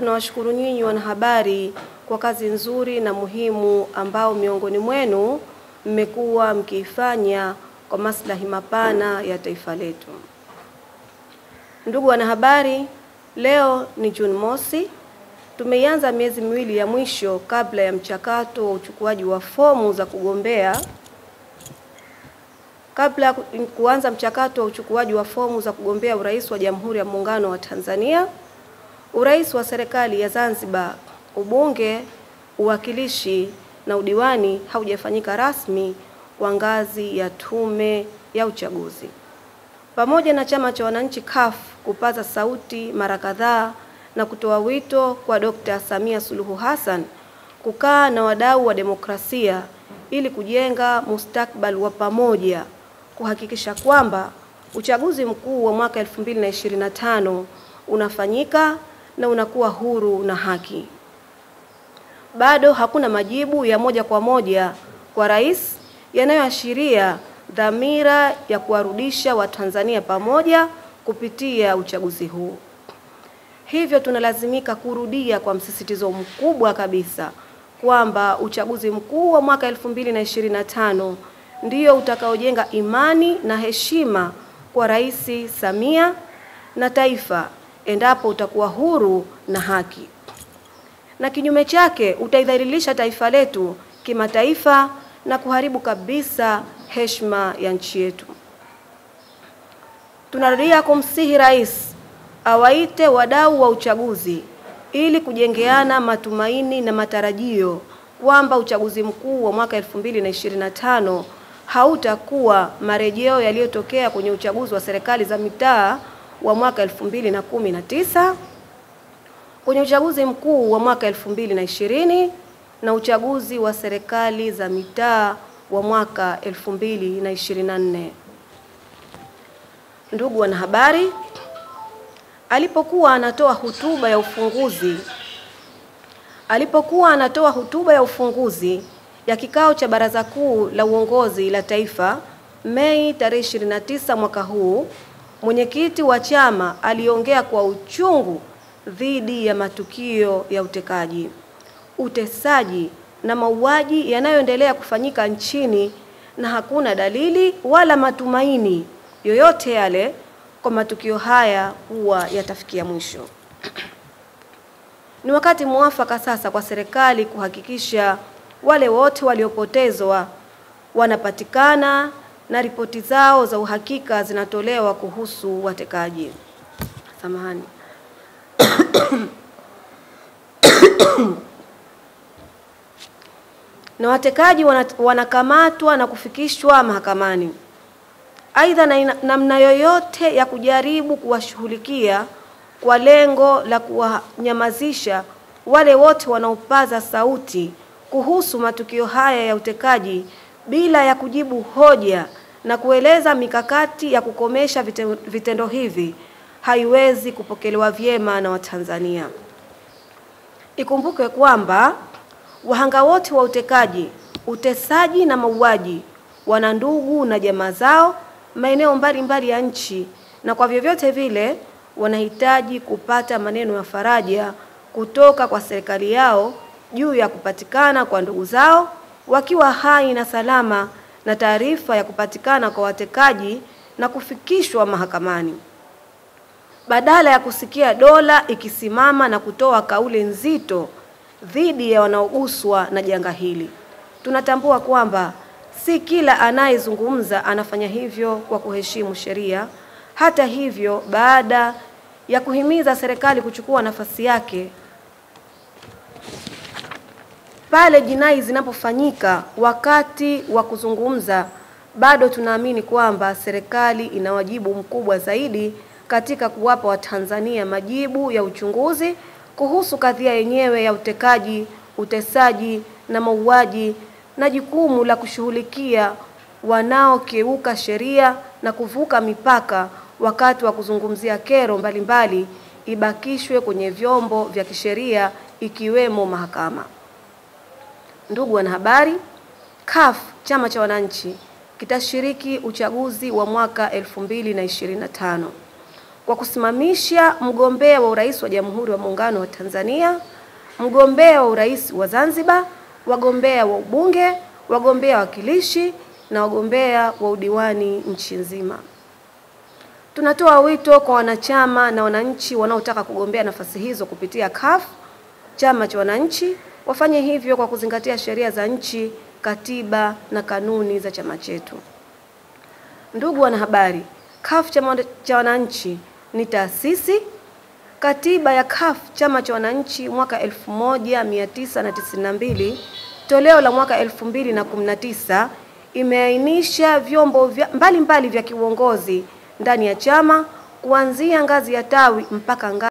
tunawashukuru nyinyi wanahabari kwa kazi nzuri na muhimu ambao miongoni mwenu mmekuwa mkiifanya kwa maslahi mapana ya taifa letu. Ndugu wanahabari, leo ni Juni mosi. Tumeianza miezi miwili ya mwisho kabla ya mchakato wa uchukuaji wa fomu za kugombea. Kabla ya kuanza mchakato wa uchukuaji wa fomu za kugombea urais wa Jamhuri ya Muungano wa Tanzania, urais wa serikali ya Zanzibar, ubunge, uwakilishi na udiwani haujafanyika rasmi kwa ngazi ya tume ya uchaguzi. Pamoja na chama cha wananchi CUF kupaza sauti mara kadhaa na kutoa wito kwa Dr. Samia Suluhu Hassan kukaa na wadau wa demokrasia ili kujenga mustakabali wa pamoja, kuhakikisha kwamba uchaguzi mkuu wa mwaka 2025 unafanyika na unakuwa huru na haki. Bado hakuna majibu ya moja kwa moja kwa rais yanayoashiria dhamira ya kuwarudisha Watanzania pamoja kupitia uchaguzi huu. Hivyo tunalazimika kurudia kwa msisitizo mkubwa kabisa kwamba uchaguzi mkuu wa mwaka 2025 ndio utakaojenga imani na heshima kwa Rais Samia na taifa endapo utakuwa huru na haki. Na kinyume chake utaidhalilisha taifa letu kimataifa na kuharibu kabisa heshima ya nchi yetu. Tunarudia kumsihi rais awaite wadau wa uchaguzi ili kujengeana matumaini na matarajio kwamba uchaguzi mkuu wa mwaka 2025 hautakuwa marejeo yaliyotokea kwenye uchaguzi wa serikali za mitaa wa mwaka 2019, kwenye uchaguzi mkuu wa mwaka 2020 na uchaguzi wa serikali za mitaa wa mwaka 2024. Ndugu wanahabari, alipokuwa anatoa hotuba ya ufunguzi ya kikao cha Baraza Kuu la Uongozi la Taifa Mei tarehe 29 mwaka huu, mwenyekiti wa chama aliongea kwa uchungu dhidi ya matukio ya utekaji, utesaji na mauaji yanayoendelea kufanyika nchini, na hakuna dalili wala matumaini yoyote yale kwa matukio haya huwa yatafikia mwisho. Ni wakati mwafaka sasa kwa serikali kuhakikisha wale wote waliopotezwa wanapatikana na ripoti zao za uhakika zinatolewa kuhusu watekaji. Samahani. Na watekaji wanakamatwa na kufikishwa mahakamani. Aidha, na namna yoyote ya kujaribu kuwashughulikia kwa lengo la kuwanyamazisha wale wote wanaopaza sauti kuhusu matukio haya ya utekaji bila ya kujibu hoja na kueleza mikakati ya kukomesha vitendo hivi haiwezi kupokelewa vyema na Watanzania. Ikumbuke kwamba wahanga wote wa utekaji, utesaji na mauaji wana ndugu na jamaa zao maeneo mbalimbali ya nchi, na kwa vyovyote vile wanahitaji kupata maneno ya faraja kutoka kwa serikali yao juu ya kupatikana kwa ndugu zao wakiwa hai na salama, na taarifa ya kupatikana kwa watekaji na kufikishwa mahakamani. Badala ya kusikia dola ikisimama na kutoa kauli nzito dhidi ya wanaoguswa na janga hili, tunatambua kwamba si kila anayezungumza anafanya hivyo kwa kuheshimu sheria. Hata hivyo, baada ya kuhimiza serikali kuchukua nafasi yake pale jinai zinapofanyika wakati wa kuzungumza, bado tunaamini kwamba serikali ina wajibu mkubwa zaidi katika kuwapa Watanzania majibu ya uchunguzi kuhusu kadhia yenyewe ya utekaji, utesaji na mauaji, na jukumu la kushughulikia wanaokeuka sheria na kuvuka mipaka wakati wa kuzungumzia kero mbalimbali ibakishwe kwenye vyombo vya kisheria ikiwemo mahakama. Ndugu wanahabari, CUF, chama cha wananchi, kitashiriki uchaguzi wa mwaka 2025. kwa kusimamisha mgombea wa urais wa Jamhuri ya Muungano wa Tanzania, mgombea wa urais wa Zanzibar, wagombea wa ubunge, wagombea wakilishi na wagombea wa udiwani nchi nzima. Tunatoa wito kwa wanachama na wananchi wanaotaka kugombea nafasi hizo kupitia CUF, chama cha wananchi, wafanye hivyo kwa kuzingatia sheria za nchi, katiba na kanuni za chama chetu. Ndugu wanahabari, CUF chama cha wananchi ni taasisi. Katiba ya CUF chama cha wananchi mwaka 1992 toleo la mwaka 2019 imeainisha vyombo mbalimbali vya kiuongozi ndani ya chama kuanzia ngazi ya tawi mpaka ngazi